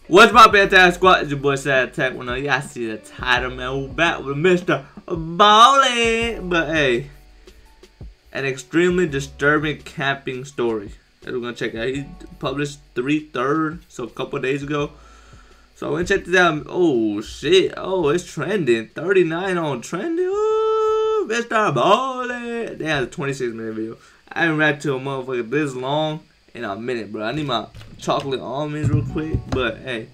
What's my fantastic squad? It's your boy SatAttack. Well, y'all see the title, man. We're back with Mr. Ballen. But hey, an extremely disturbing camping story that we're gonna check out. He published 3/3, so a couple days ago. So I'm gonna check this out. Oh shit! Oh, it's trending. 39 on trending. Ooh, Mr. Ballen. They had a 26-minute video. I haven't read to a motherfucker this long in a minute, bro. I need my chocolate almonds real quick. But hey,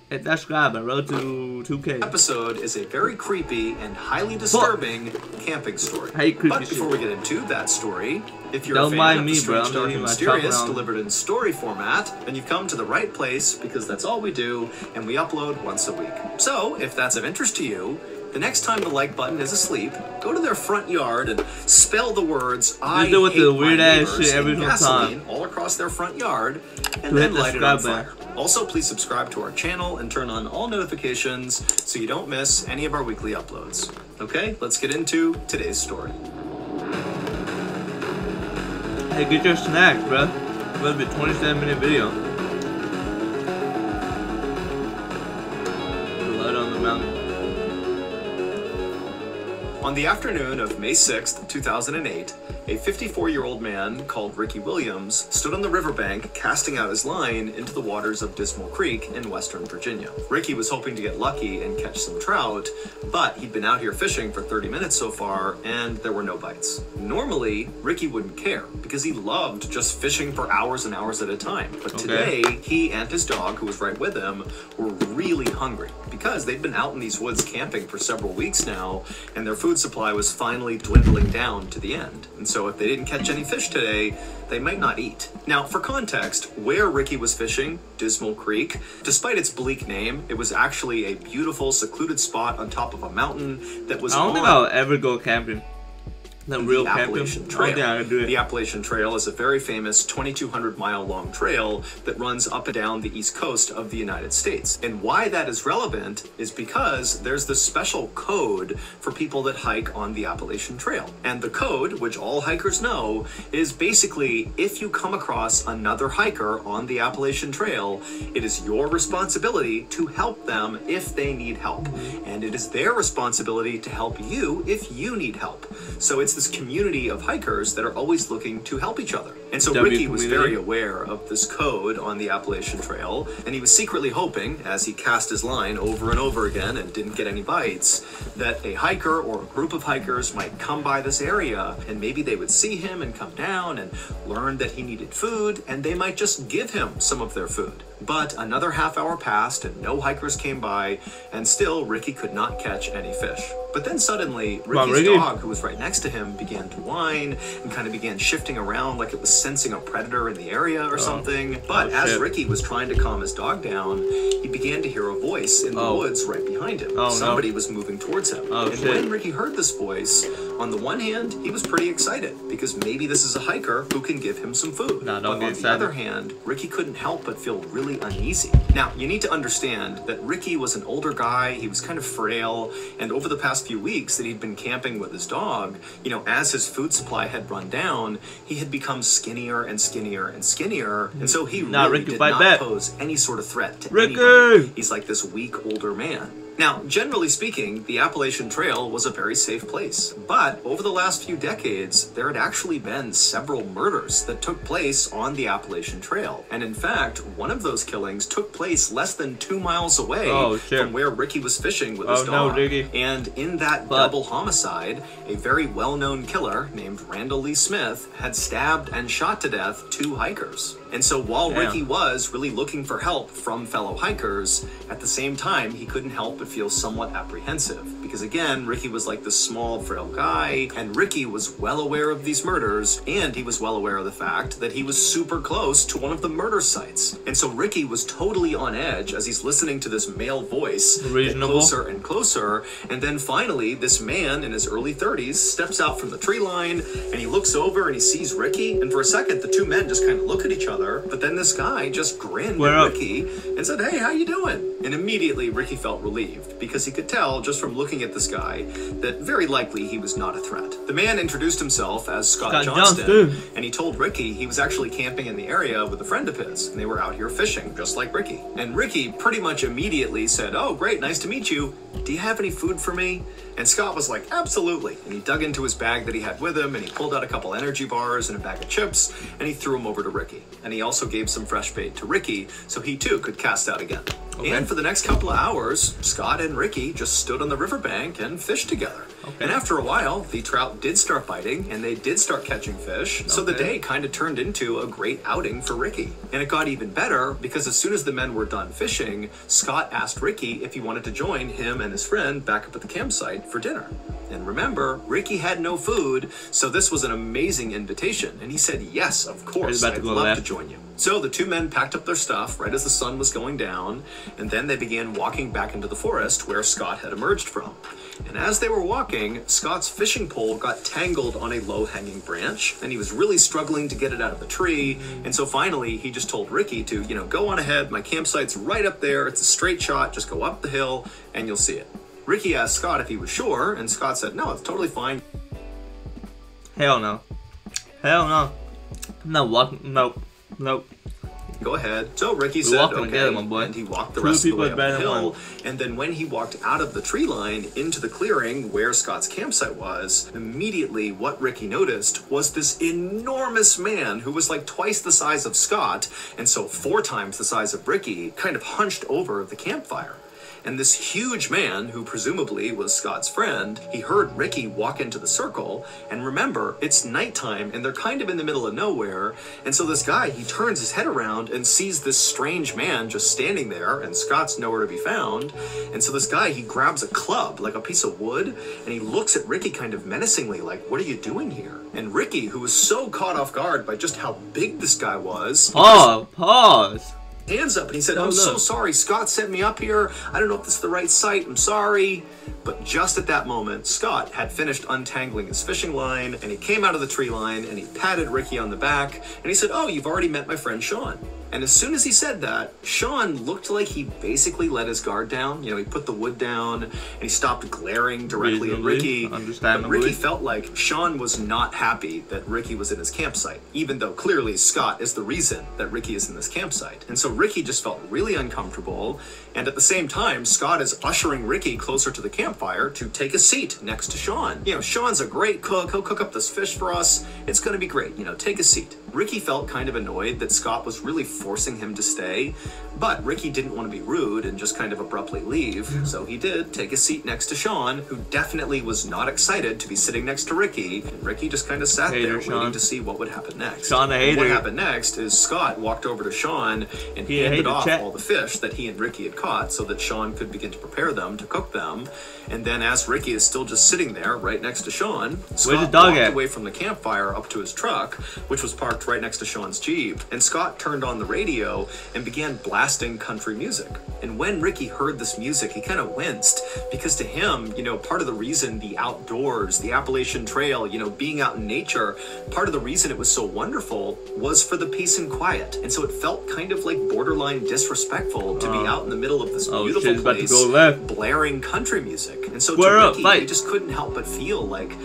hit that subscribe button. Road to 2K. Episode is a very creepy and highly disturbing camping story. But before we get into that story, if you're a fan of the strange, dark, and mysterious delivered in story format, then you've come to the right place, because that's all we do, and we upload once a week. So if that's of interest to you, the next time the like button is asleep, go to their front yard and spell the words "I hate my neighbors" in gasoline all across their front yard, and then light it on fire. Also, please subscribe to our channel and turn on all notifications so you don't miss any of our weekly uploads. Okay, let's get into today's story. Hey, get your snacks, bro. It's about to be a 27-minute video. Blood on the mountain. On the afternoon of May 6th, 2008, a 54-year-old man called Ricky Williams stood on the riverbank casting out his line into the waters of Dismal Creek in western Virginia. Ricky was hoping to get lucky and catch some trout, but he'd been out here fishing for 30 minutes so far, and there were no bites. Normally, Ricky wouldn't care, because he loved just fishing for hours and hours at a time. But today, he and his dog, who was right with him, were really hungry, because they'd been out in these woods camping for several weeks now, and their food supply was finally dwindling down to the end. And so if they didn't catch any fish today, they might not eat. Now, for context, where Ricky was fishing, Dismal Creek, despite its bleak name, it was actually a beautiful, secluded spot on top of a mountain that was I don't think I'll ever go camping. The real Appalachian Trail. The Appalachian Trail is a very famous 2,200-mile-long trail that runs up and down the east coast of the United States. And why that is relevant is because there's this special code for people that hike on the Appalachian Trail. And the code, which all hikers know, is basically if you come across another hiker on the Appalachian Trail, it is your responsibility to help them if they need help. And it is their responsibility to help you if you need help. So it's this community of hikers that are always looking to help each other. And so Ricky was very aware of this code on the Appalachian Trail, and he was secretly hoping, as he cast his line over and over again and didn't get any bites, that a hiker or a group of hikers might come by this area, and maybe they would see him and come down and learn that he needed food, and they might just give him some of their food. But another half hour passed and no hikers came by, and still Ricky could not catch any fish. But then suddenly, Ricky's dog, who was right next to him, began to whine and kind of began shifting around like it was sensing a predator in the area or something. But as Ricky was trying to calm his dog down, he began to hear a voice in the woods right behind him. Somebody was moving towards him. And when Ricky heard this voice, on the one hand, he was pretty excited, because maybe this is a hiker who can give him some food. But on the other hand, Ricky couldn't help but feel really uneasy. Now, you need to understand that Ricky was an older guy, he was kind of frail, and over the past few weeks that he'd been camping with his dog, you know, as his food supply had run down, he had become skinnier and skinnier and skinnier, and so he really did not pose any sort of threat to anybody. He's like this weak older man. Now, generally speaking, the Appalachian Trail was a very safe place, but over the last few decades, there had actually been several murders that took place on the Appalachian Trail. And in fact, one of those killings took place less than 2 miles away from where Ricky was fishing with his dog. And in that double homicide, a very well-known killer named Randall Lee Smith had stabbed and shot to death 2 hikers. And so while Ricky was really looking for help from fellow hikers, at the same time, he couldn't help but feel somewhat apprehensive. Because again, Ricky was like this small, frail guy, and Ricky was well aware of these murders, and he was well aware of the fact that he was super close to one of the murder sites. And so Ricky was totally on edge as he's listening to this male voice get closer and closer, and then finally, this man in his early 30s steps out from the tree line, and he looks over and he sees Ricky, and for a second, the two men just kind of look at each other, but then this guy just grinned at Ricky and said, "Hey, how you doing?" And immediately Ricky felt relieved. relieved, because he could tell just from looking at this guy that very likely he was not a threat. The man introduced himself as Scott Johnston, and he told Ricky he was actually camping in the area with a friend of his, and they were out here fishing, just like Ricky. And Ricky pretty much immediately said, "Oh, great, nice to meet you. Do you have any food for me?" And Scott was like, "Absolutely." And he dug into his bag that he had with him, and he pulled out a couple energy bars and a bag of chips, and he threw them over to Ricky. And he also gave some fresh bait to Ricky, so he too could cast out again. Okay. And for the next couple of hours, Scott and Ricky just stood on the riverbank and fished together. Okay. And after a while, the trout did start biting, and they did start catching fish, so the day kind of turned into a great outing for Ricky. And it got even better, because as soon as the men were done fishing, Scott asked Ricky if he wanted to join him and his friend back up at the campsite for dinner. And remember, Ricky had no food, so this was an amazing invitation, and he said, "Yes, of course, I'd love to join you." So the two men packed up their stuff right as the sun was going down, and then they began walking back into the forest where Scott had emerged from. And as they were walking, Scott's fishing pole got tangled on a low-hanging branch, and he was really struggling to get it out of the tree, and so finally he just told Ricky to, go on ahead, my campsite's right up there, it's a straight shot, just go up the hill, and you'll see it. Ricky asked Scott if he was sure, and Scott said, "No, it's totally fine." Hell no. Hell no. I'm not walking. Nope. Nope. Go ahead. So Ricky said, okay, and he walked the rest of the way up the hill, and then when he walked out of the tree line into the clearing where Scott's campsite was, immediately what Ricky noticed was this enormous man who was like twice the size of Scott, and so 4 times the size of Ricky, kind of hunched over the campfire. And this huge man, who presumably was Scott's friend, he heard Ricky walk into the circle, and remember, it's nighttime, and they're kind of in the middle of nowhere, and so this guy, he turns his head around and sees this strange man just standing there, and Scott's nowhere to be found, and so this guy, he grabs a club, like a piece of wood, and he looks at Ricky kind of menacingly, like, "What are you doing here?" And Ricky, who was so caught off guard by just how big this guy was... Pause. Hands up, and he said, "I'm so sorry, Scott sent me up here, I don't know if this is the right site, I'm sorry." But just at that moment, Scott had finished untangling his fishing line, and he came out of the tree line, and he patted Ricky on the back, and he said, "Oh, you've already met my friend Sean." And as soon as he said that, Sean looked like he basically let his guard down. He put the wood down, and he stopped glaring directly at Ricky. But Ricky felt like Sean was not happy that Ricky was in his campsite, even though clearly Scott is the reason that Ricky is in this campsite. And so Ricky just felt really uncomfortable, and at the same time, Scott is ushering Ricky closer to the campfire to take a seat next to Sean. Sean's a great cook, he'll cook up this fish for us, it's gonna be great, take a seat. Ricky felt kind of annoyed that Scott was really forcing him to stay, but Ricky didn't want to be rude and just kind of abruptly leave, so he did take a seat next to Sean, who definitely was not excited to be sitting next to Ricky, and Ricky just kind of sat there waiting to see what would happen next. Sean, the hater. What happened next is Scott walked over to Sean and handed off all the fish that he and Ricky had caught so that Sean could begin to prepare them, to cook them, and then as Ricky is still just sitting there right next to Sean, Scott walked away from the campfire up to his truck, which was parked right next to Sean's Jeep, and Scott turned on the radio and began blasting country music. And when Ricky heard this music, he kind of winced, because to him, part of the reason the outdoors, the Appalachian Trail, being out in nature, part of the reason it was so wonderful was for the peace and quiet. And so it felt kind of like borderline disrespectful to be out in the middle of this beautiful place blaring country music. And so to Ricky, he just couldn't help but feel like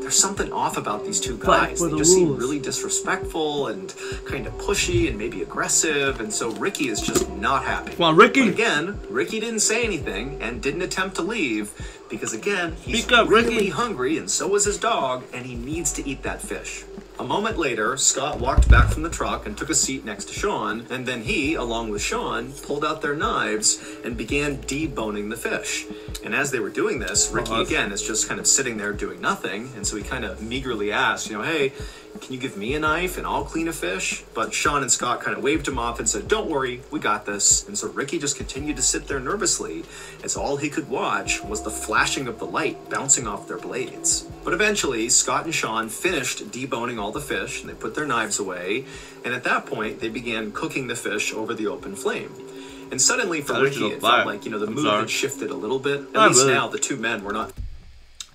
there's something off about these two guys. They just seem really disrespectful and kind of pushy and maybe aggressive, and so Ricky is just not happy. Come on, Ricky! But again, Ricky didn't say anything and didn't attempt to leave, because again, he's really hungry, and so is his dog, and he needs to eat that fish. A moment later, Scott walked back from the truck and took a seat next to Sean, and then he, along with Sean, pulled out their knives and began deboning the fish. And as they were doing this, Ricky again is just kind of sitting there doing nothing, and so he kind of meagerly asked, "Hey, can you give me a knife and I'll clean a fish?" But Sean and Scott kind of waved him off and said, "Don't worry, we got this." And so Ricky just continued to sit there nervously, as all he could watch was the flashing of the light bouncing off their blades. But eventually, Scott and Sean finished deboning all the fish, and they put their knives away, and at that point, they began cooking the fish over the open flame. And suddenly, for Ricky, it felt like, the mood had shifted a little bit. At least now, the two men were not...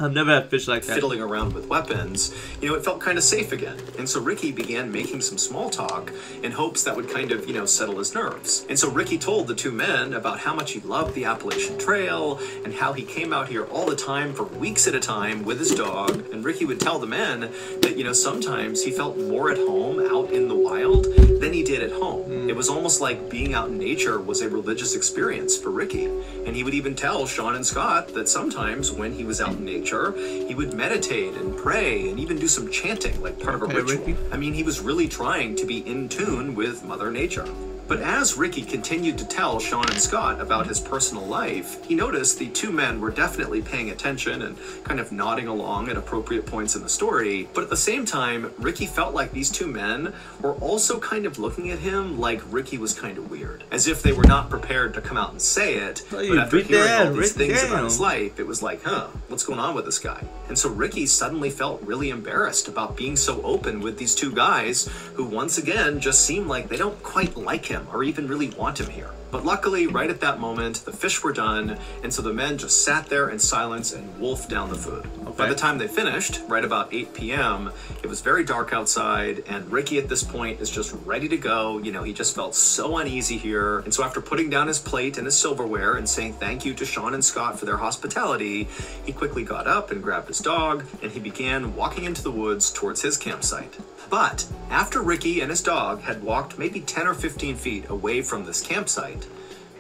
I've never had fish like that. Fiddling around with weapons, you know, it felt kind of safe again. And so Ricky began making some small talk in hopes that would kind of, you know, settle his nerves. And so Ricky told the two men about how much he loved the Appalachian Trail and how he came out here all the time for weeks at a time with his dog. And Ricky would tell the men that, you know, sometimes he felt more at home out in the wild than he did at home. It was almost like being out in nature was a religious experience for Ricky. And he would even tell Sean and Scott that sometimes when he was out in nature, he would meditate and pray and even do some chanting like part of a ritual. Ricky. I mean, he was really trying to be in tune with Mother Nature. But as Ricky continued to tell Sean and Scott about his personal life, he noticed the two men were definitely paying attention and kind of nodding along at appropriate points in the story. But at the same time, Ricky felt like these two men were also kind of looking at him like Ricky was kind of weird, as if they were not prepared to come out and say it. But after hearing all these things about his life, it was like, huh, what's going on with this guy? And so Ricky suddenly felt really embarrassed about being so open with these two guys who once again just seemed like they don't quite like him or even really want him here. But luckily, right at that moment, the fish were done, and so the men just sat there in silence and wolfed down the food. Okay. By the time they finished, right about 8 p.m., it was very dark outside, and Ricky at this point is just ready to go. You know, he just felt so uneasy here. And so after putting down his plate and his silverware and saying thank you to Sean and Scott for their hospitality, he quickly got up and grabbed his dog, and he began walking into the woods towards his campsite. But after Ricky and his dog had walked maybe 10 or 15 feet away from this campsite,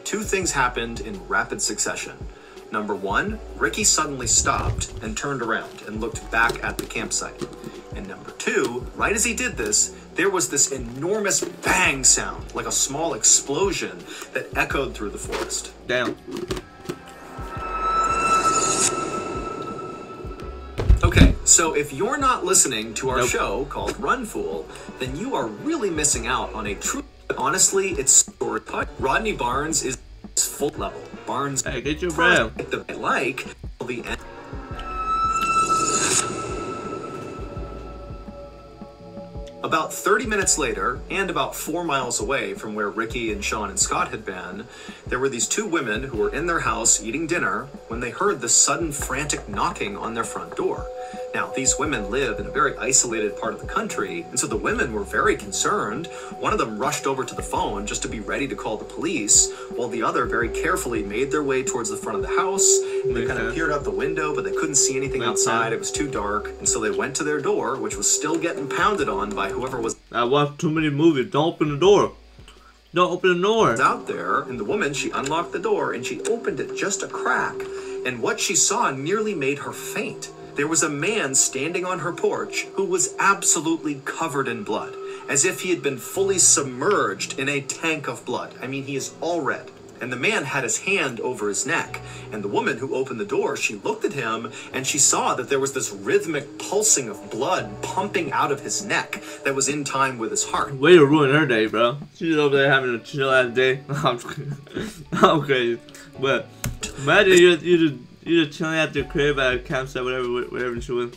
two things happened in rapid succession. Number one, Ricky suddenly stopped and turned around and looked back at the campsite. And number two, right as he did this, there was this enormous bang sound, like a small explosion that echoed through the forest. Damn. Okay, so if you're not listening to our show called Run Fool, then you are really missing out on a true, honestly, it's story. Rodney Barnes is full level. Barnes, hey, get your breath. Like the end. About 30 minutes later, and about 4 miles away from where Ricky and Sean and Scott had been, there were these two women who were in their house eating dinner when they heard the sudden frantic knocking on their front door. Now, these women live in a very isolated part of the country, and so the women were very concerned. One of them rushed over to the phone just to be ready to call the police, while the other very carefully made their way towards the front of the house. They kind of peered out the window, but they couldn't see anything outside. It was too dark, and so they went to their door, which was still getting pounded on by whoever was I watched too many movies. Don't open the door. Don't open the door. Out there, and the woman, she unlocked the door, and she opened it just a crack, and what she saw nearly made her faint. There was a man standing on her porch who was absolutely covered in blood, as if he had been fully submerged in a tank of blood. I mean, he is all red. And the man had his hand over his neck. And the woman who opened the door, she looked at him and she saw that there was this rhythmic pulsing of blood pumping out of his neck that was in time with his heart. Way to ruin her day, bro. She's over there having a chill ass day. I'm crazy. But imagine you're just chilling at your crib at a campsite, whatever she was,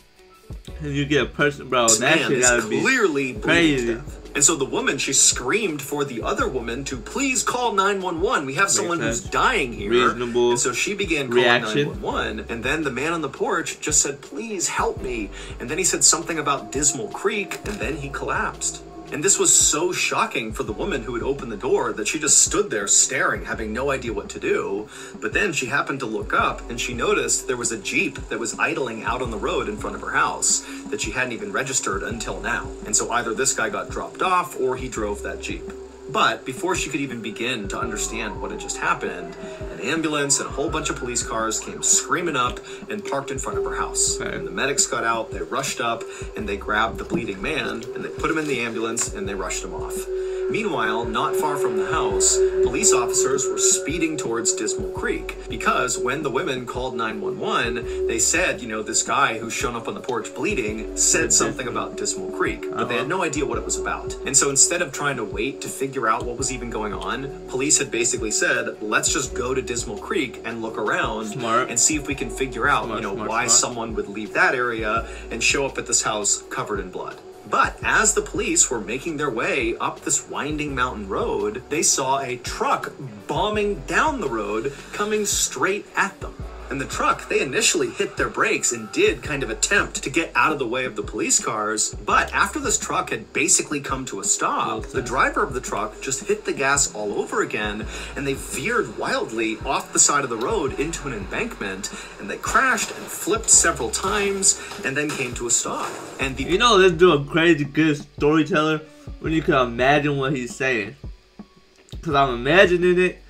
and you get a person, bro. This that man shit gotta is be clearly crazy. And so the woman, she screamed for the other woman to please call 911. We have someone who's dying here. Reasonable. And so she began calling 911. And then the man on the porch just said, please help me. And then he said something about Dismal Creek, and then he collapsed. And this was so shocking for the woman who had opened the door that she just stood there staring, having no idea what to do. But then she happened to look up and she noticed there was a Jeep that was idling out on the road in front of her house that she hadn't even registered until now. And so either this guy got dropped off or he drove that Jeep. But before she could even begin to understand what had just happened, an ambulance and a whole bunch of police cars came screaming up and parked in front of her house. Okay. And the medics got out, they rushed up, and they grabbed the bleeding man, and they put him in the ambulance, and they rushed him off. Meanwhile, not far from the house, police officers were speeding towards Dismal Creek because when the women called 911, they said, you know, this guy who's shown up on the porch bleeding said something about Dismal Creek, but they had no idea what it was about. And so instead of trying to wait to figure out what was even going on, police had basically said, let's just go to Dismal Creek and look around and see if we can figure out, why someone would leave that area and show up at this house covered in blood. But as the police were making their way up this winding mountain road, they saw a truck bombing down the road coming straight at them. And the truck, they initially hit their brakes and did kind of attempt to get out of the way of the police cars. But after this truck had basically come to a stop, the driver of the truck just hit the gas all over again, and they veered wildly off the side of the road into an embankment, and they crashed and flipped several times and then came to a stop. And you know, this dude a crazy good storyteller when you can imagine what he's saying. Cause I'm imagining it,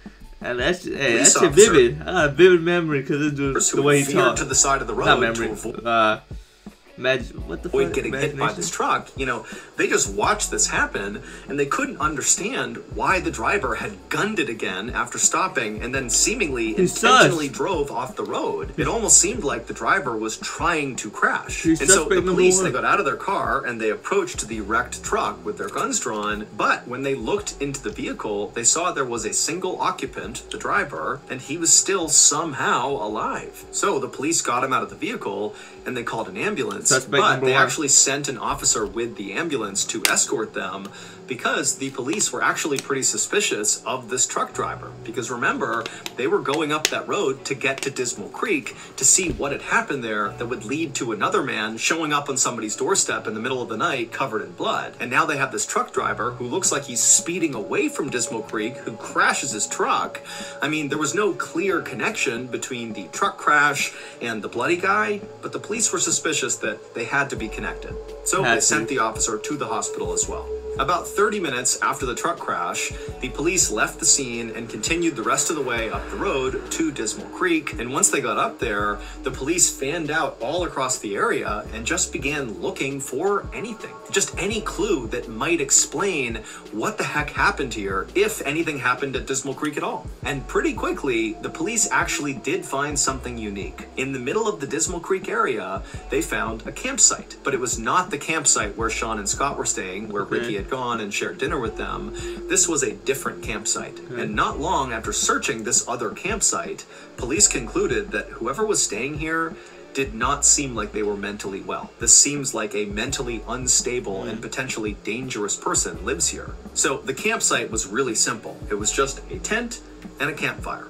and that's shit vivid. I got a vivid memory because this dude, the way he talks. To the side of the road. Not memory. What the fuck? Getting hit by this truck, you know, they just watched this happen, and they couldn't understand why the driver had gunned it again after stopping, and then seemingly intentionally drove off the road. It almost seemed like the driver was trying to crash. And so the police, they got out of their car and they approached the wrecked truck with their guns drawn. But when they looked into the vehicle, they saw there was a single occupant, the driver, and he was still somehow alive. So the police got him out of the vehicle and they called an ambulance. But they actually sent an officer with the ambulance to escort them because the police were actually pretty suspicious of this truck driver. Because remember, they were going up that road to get to Dismal Creek to see what had happened there that would lead to another man showing up on somebody's doorstep in the middle of the night covered in blood. And now they have this truck driver who looks like he's speeding away from Dismal Creek, who crashes his truck. I mean, there was no clear connection between the truck crash and the bloody guy, but the police were suspicious that they had to be connected. So they sent the officer to the hospital as well. About 30 minutes after the truck crash, the police left the scene and continued the rest of the way up the road to Dismal Creek. And once they got up there, the police fanned out all across the area and just began looking for anything. Just any clue that might explain what the heck happened here, if anything happened at Dismal Creek at all. And pretty quickly, the police actually did find something unique. In the middle of the Dismal Creek area, they found a campsite. But it was not the campsite where Sean and Scott were staying, where Ricky had gone and shared dinner with them. This was a different campsite. And not long after searching this other campsite, police concluded that whoever was staying here did not seem like they were mentally well. This seems like a mentally unstable and potentially dangerous person lives here. So the campsite was really simple. It was just a tent and a campfire.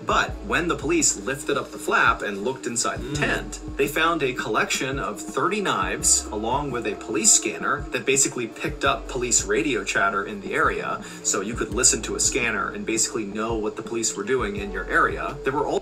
But when the police lifted up the flap and looked inside the tent, they found a collection of 30 knives along with a police scanner that basically picked up police radio chatter in the area, so you could listen to a scanner and basically know what the police were doing in your area. There were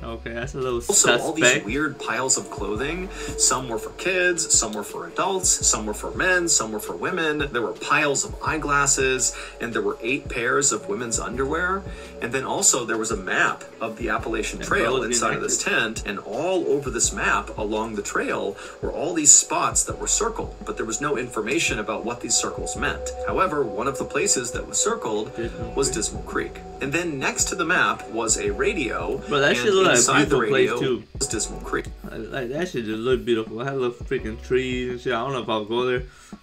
okay, that's a little suspect. All these weird piles of clothing. Some were for kids, some were for adults, some were for men, some were for women. There were piles of eyeglasses, and there were 8 pairs of women's underwear. And then also there was a map of the Appalachian Trail inside of this tent, and all over this map along the trail were all these spots that were circled, but there was no information about what these circles meant. However, one of the places that was circled was Dismal Creek. And then next to the map was a radio. But that should look like a beautiful place too. Was Dismal Creek. Like that shit just look beautiful. It had little freaking trees and shit. I don't know if I'll go there.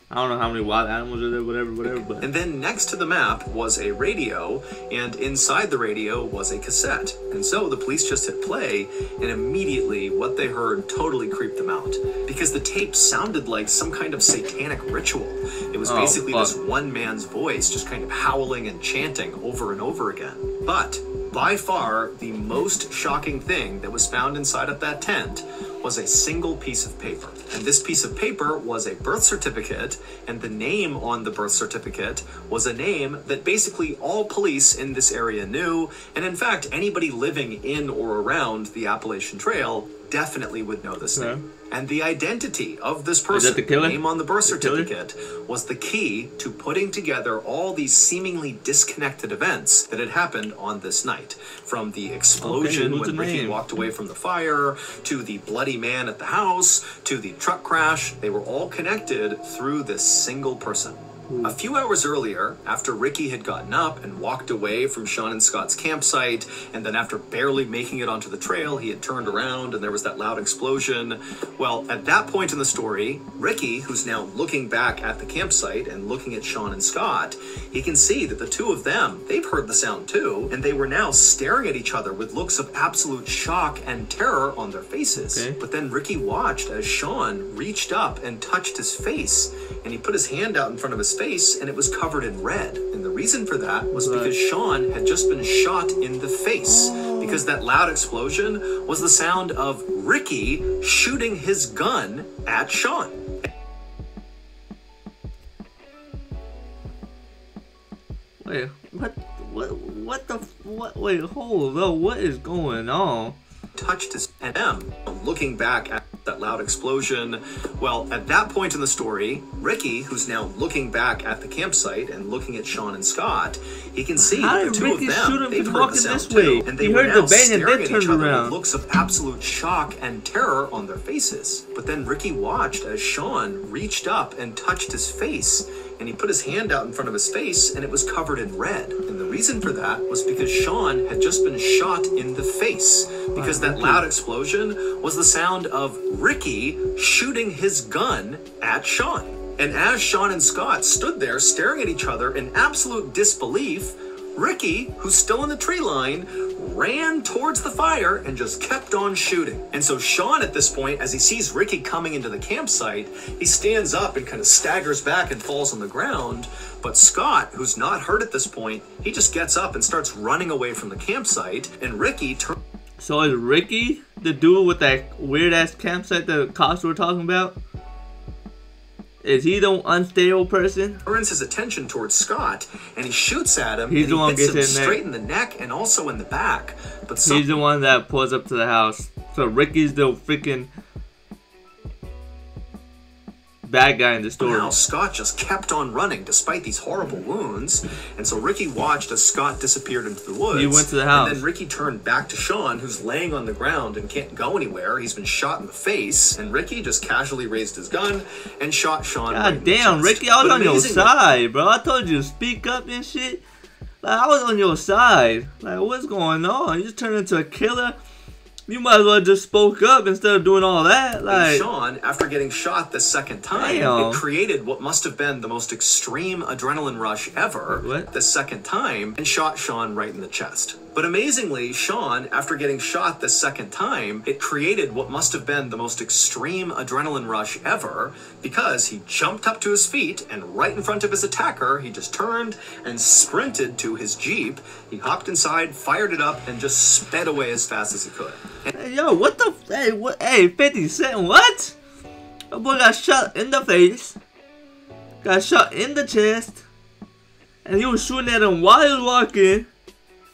I don't know how many wild animals are there, whatever. But and then next to the map was a radio, and inside the radio was a cassette. And so the police just hit play, and immediately what they heard totally creeped them out, because the tape sounded like some kind of satanic ritual. It was basically this one man's voice just kind of howling and chanting over and over again. But by far, the most shocking thing that was found inside of that tent was a single piece of paper. And this piece of paper was a birth certificate, and the name on the birth certificate was a name that basically all police in this area knew, and in fact, anybody living in or around the Appalachian Trail definitely would know this name. And the identity of this person, the name on the birth certificate, was the key to putting together all these seemingly disconnected events that had happened on this night. From the explosion when Ricky walked away from the fire, to the bloody man at the house, to the truck crash, they were all connected through this single person. A few hours earlier, after Ricky had gotten up and walked away from Sean and Scott's campsite, and then after barely making it onto the trail, he had turned around and there was that loud explosion. Well, at that point in the story, Ricky, who's now looking back at the campsite and looking at Sean and Scott, he can see that the two of them, they've heard the sound too, and they were now staring at each other with looks of absolute shock and terror on their faces. But then Ricky watched as Sean reached up and touched his face, and he put his hand out in front of his face, and it was covered in red. And the reason for that was because Sean had just been shot in the face, Because that loud explosion was the sound of Ricky shooting his gun at Sean. Wait, wait, hold up, what is going on? Touched his M. Looking back at that loud explosion, well, at that point in the story, Ricky, who's now looking back at the campsite and looking at Sean and Scott, he can see how the did two Ricky of them, shoot him they've from heard the walking sound this too, way? and they He were heard now the bang and staring then at turned each other around. with looks of absolute shock and terror on their faces. But then Ricky watched as Sean reached up and touched his face, and he put his hand out in front of his face, and it was covered in red. And the reason for that was because Sean had just been shot in the face, because that loud explosion was the sound of Ricky shooting his gun at Sean. And as Sean and Scott stood there staring at each other in absolute disbelief, Ricky, who's still in the tree line, ran towards the fire and just kept on shooting. And so Sean, at this point, as he sees Ricky coming into the campsite, he stands up and kind of staggers back and falls on the ground. But Scott, who's not hurt at this point, he just gets up and starts running away from the campsite, and Ricky turns. So is Ricky the dude with that weird ass campsite the cops were talking about? Is he the unstable person? Turns his attention towards Scott, and he shoots at him. He's the one hits him gets in straight in the neck and also in the back. But he's the one that pulls up to the house. So Ricky's the freaking bad guy in the story. Now Scott just kept on running despite these horrible wounds, and so Ricky watched as Scott disappeared into the woods. He went to the house. And then Ricky turned back to Sean, who's laying on the ground and can't go anywhere. He's been shot in the face, and Ricky just casually raised his gun and shot Sean. God right damn, in the chest. Ricky, I was on your amazingly, side, bro. I told you to speak up and shit. Like, I was on your side. Like, what's going on? You just turned into a killer. You might as well just spoke up instead of doing all that. Like, Sean, after getting shot the second time, it created what must have been the most extreme adrenaline rush ever. What? The second time, and shot Sean right in the chest. But amazingly, Sean, after getting shot the second time, it created what must have been the most extreme adrenaline rush ever, because he jumped up to his feet, and right in front of his attacker, he just turned and sprinted to his Jeep. He hopped inside, fired it up, and just sped away as fast as he could. hey, yo, what the? Hey, what? Hey, 50 Cent, what? That boy got shot in the face, got shot in the chest, and he was shooting at him while he was walking.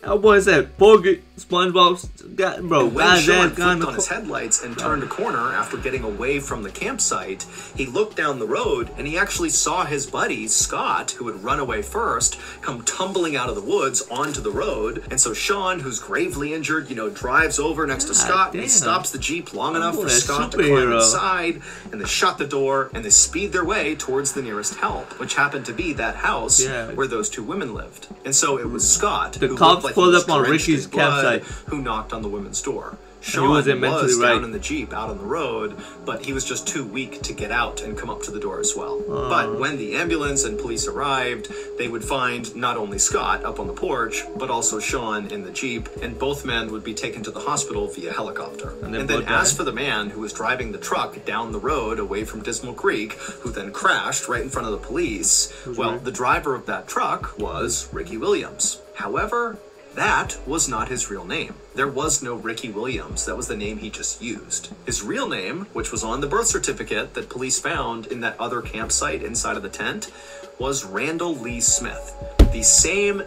That boy said, "Forget SpongeBob." Got bro. When Sean flipped on his headlights and turned a corner after getting away from the campsite, he looked down the road and he actually saw his buddy Scott, who had run away first, come tumbling out of the woods onto the road. And so Sean, who's gravely injured, drives over next to Scott, and he stops the Jeep long enough for Scott to climb inside, and they shut the door and they speed their way towards the nearest help, which happened to be that house where those two women lived. And so it was Scott, the cops pulled up on Ricky's campsite, who knocked on the women's door. Sean was down in the Jeep out on the road, but he was just too weak to get out and come up to the door as well. But when the ambulance and police arrived, they would find not only Scott up on the porch, but also Sean in the Jeep, and both men would be taken to the hospital via helicopter. And then as for the man who was driving the truck down the road away from Dismal Creek, who then crashed right in front of the police, well, the driver of that truck was Ricky Williams. However, that was not his real name. There was no Ricky Williams. That was the name he just used. His real name, which was on the birth certificate that police found in that other campsite inside of the tent, was Randall Lee Smith. The same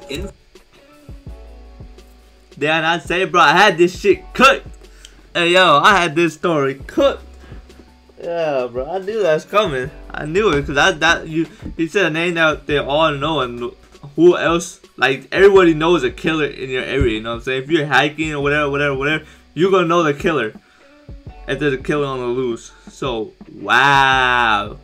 Damn, I say, bro, I had this shit cooked. Hey, yo, I had this story cooked. Yeah, bro, I knew that's coming. I knew it, because he said a name that they all know, and who else? Like, everybody knows a killer in your area, you know what I'm saying? If you're hiking or whatever, you're gonna know the killer. If there's a killer on the loose. So, wow.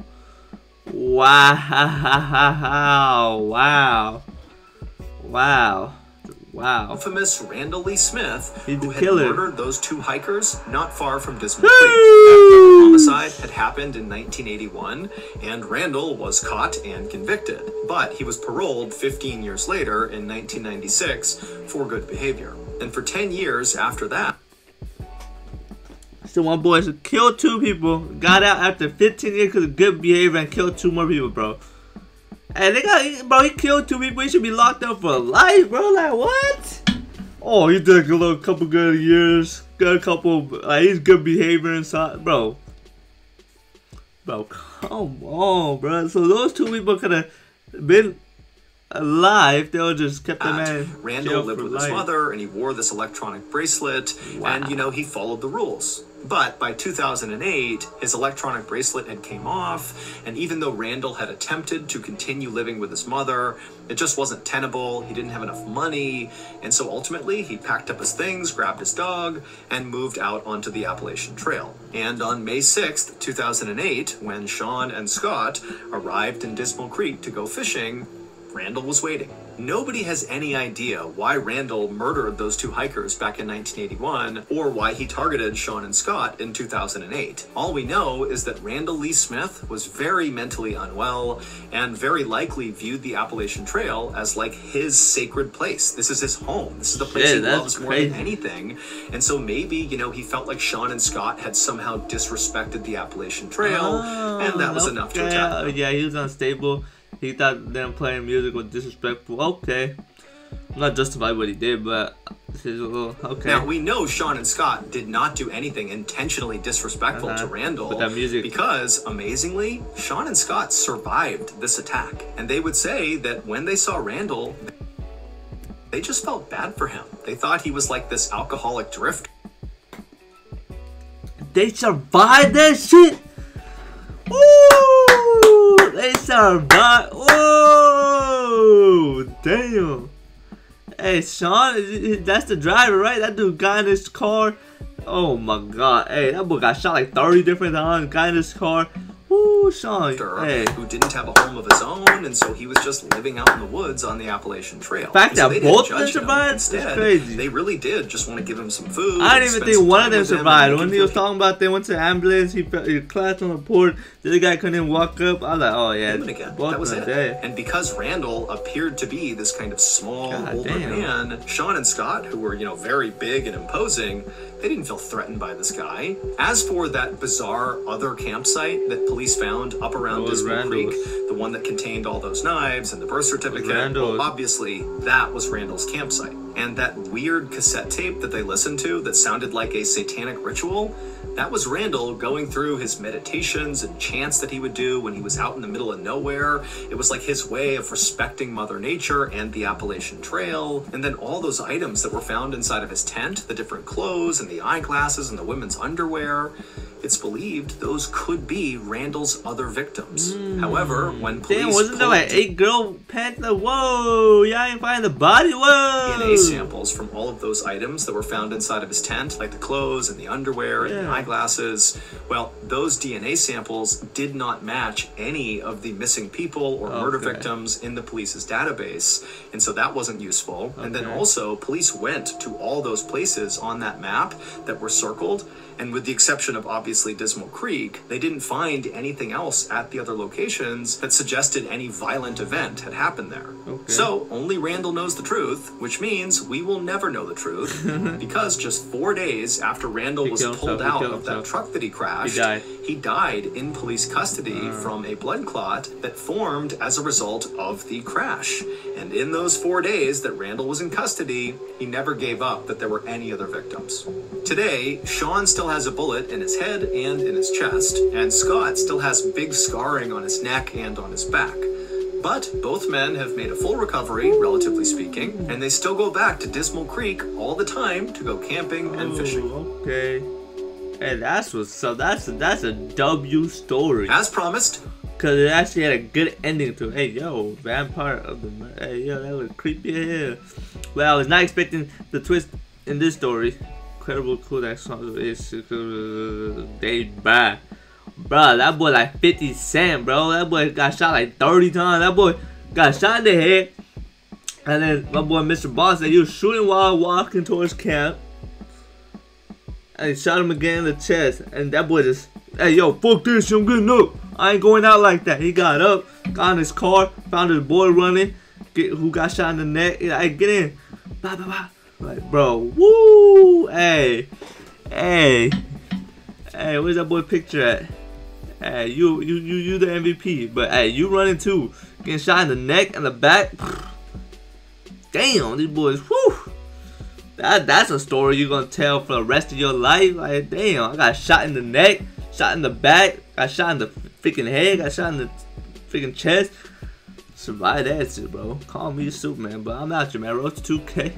infamous Randall Lee Smith, who had killer. murdered those two hikers not far from Dismal Creek. That homicide had happened in 1981, and Randall was caught and convicted. But he was paroled 15 years later in 1996 for good behavior. And for 10 years after that, so one boy killed 2 people, got out after 15 years because of good behavior, and killed 2 more people, bro. And bro, he killed 2 people. He should be locked up for life, bro. Like, what? Oh, he did a little couple good years, got a couple. He's good behavior inside, bro. Bro, come on, bro. So those two people could have been alive. They would just kept the man. Randall lived with his mother, and he wore this electronic bracelet, and you know, he followed the rules. But by 2008, his electronic bracelet had came off, and even though Randall had attempted to continue living with his mother, it just wasn't tenable. He didn't have enough money, and so ultimately he packed up his things, grabbed his dog, and moved out onto the Appalachian Trail. And on May 6th, 2008, when Sean and Scott arrived in Dismal Creek to go fishing, Randall was waiting. Nobody has any idea why Randall murdered those two hikers back in 1981 or why he targeted Sean and Scott in 2008. All we know is that Randall Lee Smith was very mentally unwell and very likely viewed the Appalachian Trail as like his sacred place. This is his home. This is the place he loves more than anything. And so maybe, you know, he felt like Sean and Scott had somehow disrespected the Appalachian Trail, and that was enough to attack them. Yeah, he was unstable. He thought them playing music was disrespectful. Okay. I'm not justifying what he did, but this is a little okay. Now, we know Sean and Scott did not do anything intentionally disrespectful to Randall. But that music. Because, amazingly, Sean and Scott survived this attack. And they would say that when they saw Randall, they just felt bad for him. They thought he was like this alcoholic drifter. They survived that shit? Ooh, they survived. Oh, damn. Hey, Sean, that's the driver, right? That dude got in his car. Oh my god. Hey, that boy got shot like 30 different times. Got in his car. Ooh, Sean. Hey. Who didn't have a home of his own, and so he was just living out in the woods on the Appalachian Trail. The fact that both of them survived? Instead, that's crazy. They really did just want to give him some food. I didn't even think one of them survived. When he was talking about they went to the ambulance, he collapsed on the porch. The other guy couldn't walk up. I was like, oh yeah, that was it. And because Randall appeared to be this kind of small, older man, Sean and Scott, who were, you know, very big and imposing, they didn't feel threatened by this guy. As for that bizarre other campsite that police found up around Dismal Creek, the one that contained all those knives and the birth certificate, well, obviously that was Randall's campsite. And that weird cassette tape that they listened to that sounded like a satanic ritual, that was Randall going through his meditations and chants that he would do when he was out in the middle of nowhere. It was like his way of respecting Mother Nature and the Appalachian Trail. And then all those items that were found inside of his tent, the different clothes and the eyeglasses and the women's underwear, it's believed those could be Randall's other victims. However, when police wasn't there like 8 girl pants? Whoa, y'all ain't find the body? Whoa! DNA samples from all of those items that were found inside of his tent, like the clothes and the underwear and the eyeglasses, well, those DNA samples did not match any of the missing people or murder victims in the police's database, and so that wasn't useful. And then also, police went to all those places on that map that were circled, and with the exception of obviously Dismal Creek, they didn't find anything else at the other locations that suggested any violent event had happened there. So only Randall knows the truth, which means we will never know the truth, because just 4 days after Randall was pulled out of that truck that he crashed, he died in police custody from a blood clot that formed as a result of the crash. And in those 4 days that Randall was in custody, he never gave up that there were any other victims. Today, Sean still has a bullet in his head and in his chest, and Scott still has big scarring on his neck and on his back. But both men have made a full recovery, relatively speaking, and they still go back to Dismal Creek all the time to go camping and fishing. Okay. Hey, that's what's up. That's a W story. As promised. Cause it actually had a good ending to it. Hey yo, vampire of the hey yo, that was creepy here. Well, I was not expecting the twist in this story. Incredible cool that song is they bad. Bro, that boy like 50 Cent, bro. That boy got shot like 30 times. That boy got shot in the head. And then my boy Mr. Boss said he was shooting while walking towards camp. And he shot him again in the chest. And that boy just, hey yo, fuck this, I'm getting up. I ain't going out like that. He got up, got in his car, found his boy running, who got shot in the neck. He's like, get in. Blah, blah, blah. Like, bro, woo! Hey, where's that boy picture at? Hey, you the MVP, but hey, you running too, getting shot in the neck and the back. Damn, these boys, whoo! That's a story you're gonna tell for the rest of your life. Like, damn, I got shot in the neck, shot in the back, got shot in the freaking head, got shot in the freaking chest. Survive that shit, bro. Call me Superman, but I'm out here, man. Road to 2K.